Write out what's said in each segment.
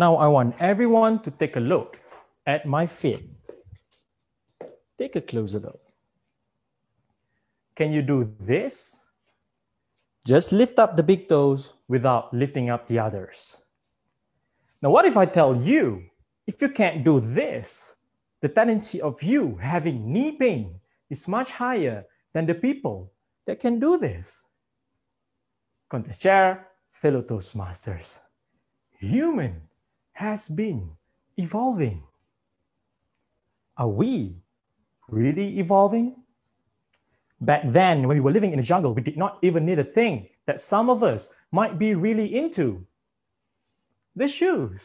Now I want everyone to take a look at my feet. Take a closer look. Can you do this? Just lift up the big toes without lifting up the others. Now, what if I tell you, if you can't do this, the tendency of you having knee pain is much higher than the people that can do this? Contest chair, fellow Toastmasters. Human has been evolving. Are we really evolving? Back then, when we were living in the jungle, we did not even need a thing that some of us might be really into: the shoes.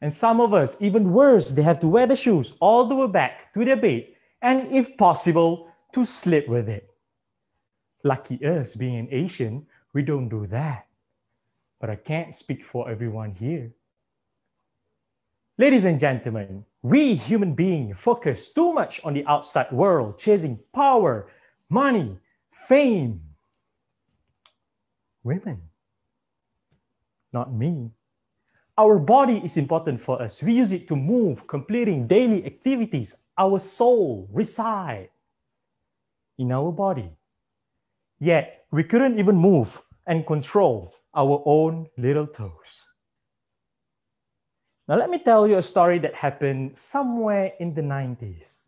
And some of us, even worse, they have to wear the shoes all the way back to their bed, and if possible, to sleep with it. Lucky us, being an Asian, we don't do that. But I can't speak for everyone here. Ladies and gentlemen, we human beings focus too much on the outside world, chasing power, money, fame. Women, not me. Our body is important for us. We use it to move, completing daily activities. Our soul resides in our body. Yet, we couldn't even move and control our own little toes. Now, let me tell you a story that happened somewhere in the 90s.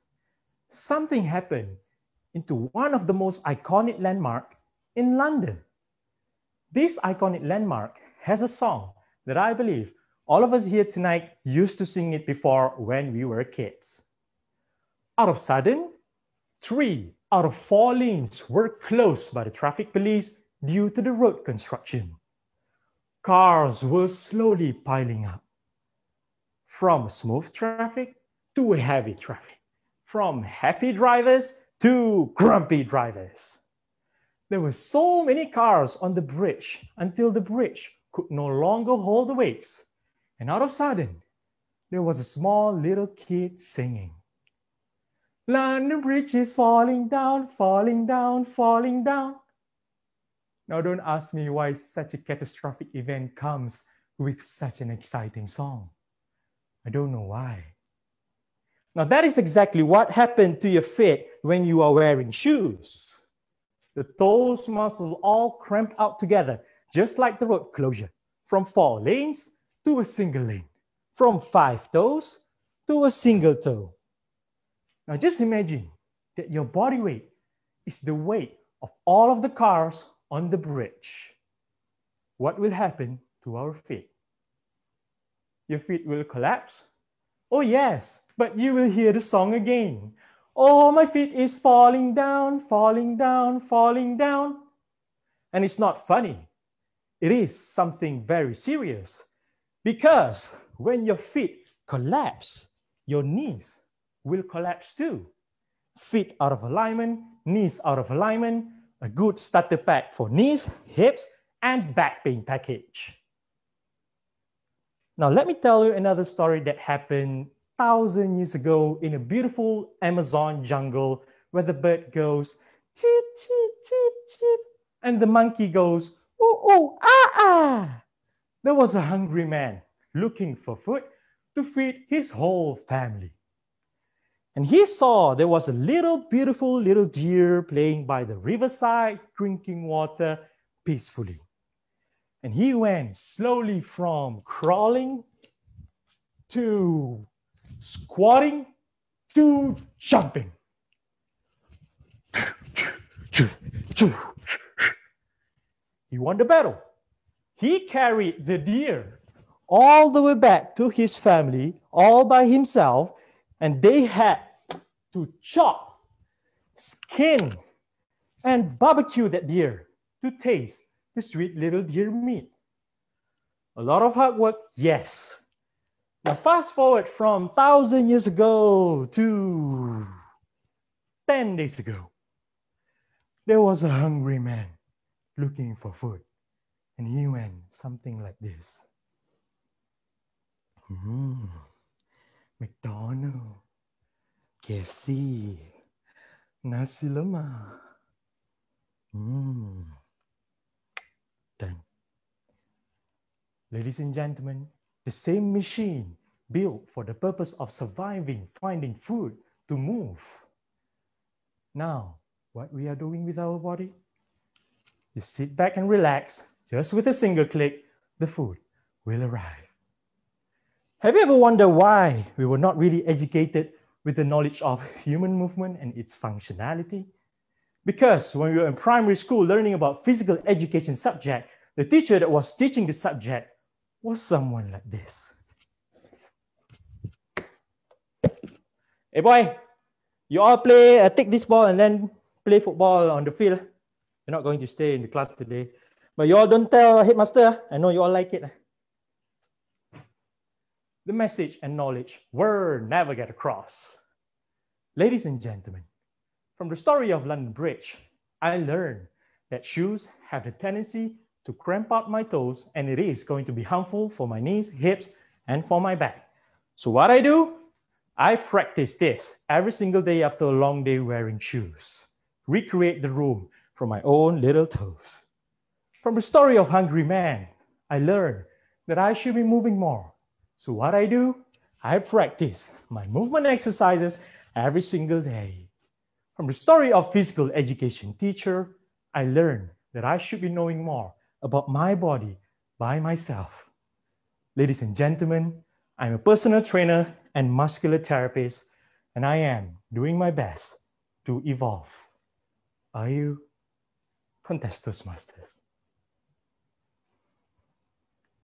Something happened into one of the most iconic landmarks in London. This iconic landmark has a song that I believe all of us here tonight used to sing it before when we were kids. All of a sudden, 3 out of 4 lanes were closed by the traffic police due to the road construction. Cars were slowly piling up. From smooth traffic to heavy traffic. From happy drivers to grumpy drivers. There were so many cars on the bridge until the bridge could no longer hold the waves. And all of a sudden, there was a small little kid singing. London Bridge is falling down, falling down, falling down. Now don't ask me why such a catastrophic event comes with such an exciting song. I don't know why. Now that is exactly what happened to your feet when you are wearing shoes. The toes muscles all cramped out together, just like the road closure, from 4 lanes to a single lane, from 5 toes to a single toe. Now just imagine that your body weight is the weight of all of the cars on the bridge. What will happen to our feet? Your feet will collapse? Oh yes, but you will hear the song again. Oh, my feet is falling down, falling down, falling down. And it's not funny. It is something very serious. Because when your feet collapse, your knees will collapse too. Feet out of alignment, knees out of alignment, a good starter pack for knees, hips, and back pain package. Now, let me tell you another story that happened 1,000 years ago in a beautiful Amazon jungle where the bird goes, cheep, cheep, cheep, cheep, and the monkey goes, ooh, ooh, ah, ah. There was a hungry man looking for food to feed his whole family. And he saw there was a little beautiful little deer playing by the riverside, drinking water peacefully. And he went slowly from crawling to squatting to jumping. He won the battle. He carried the deer all the way back to his family all by himself, and they had to chop, skin, and barbecue that deer to taste the sweet little deer meat. A lot of hard work, yes. Now fast forward from 1,000 years ago to 10 days ago. There was a hungry man looking for food. And he went something like this. McDonald's, KFC, nasi lemak. Done. Ladies and gentlemen, the same machine built for the purpose of surviving, finding food to move. Now, what we are doing with our body? You sit back and relax. Just with a single click, the food will arrive. Have you ever wondered why we were not really educated with the knowledge of human movement and its functionality? Because when we were in primary school learning about physical education subject, the teacher that was teaching the subject was someone like this. Hey boy, you all take this ball and then play football on the field. You're not going to stay in the class today. But you all don't tell headmaster. I know you all like it. The message and knowledge were never get across. Ladies and gentlemen, from the story of London Bridge, I learned that shoes have the tendency to cramp out my toes, and it is going to be harmful for my knees, hips, and for my back. So what I do? I practice this every single day after a long day wearing shoes. Recreate the room from my own little toes. From the story of Hungry Man, I learned that I should be moving more. So what I do? I practice my movement exercises every single day. From the story of physical education teacher, I learned that I should be knowing more about my body by myself. Ladies and gentlemen, I'm a personal trainer and muscular therapist, and I am doing my best to evolve. Are you? Contestos Masters.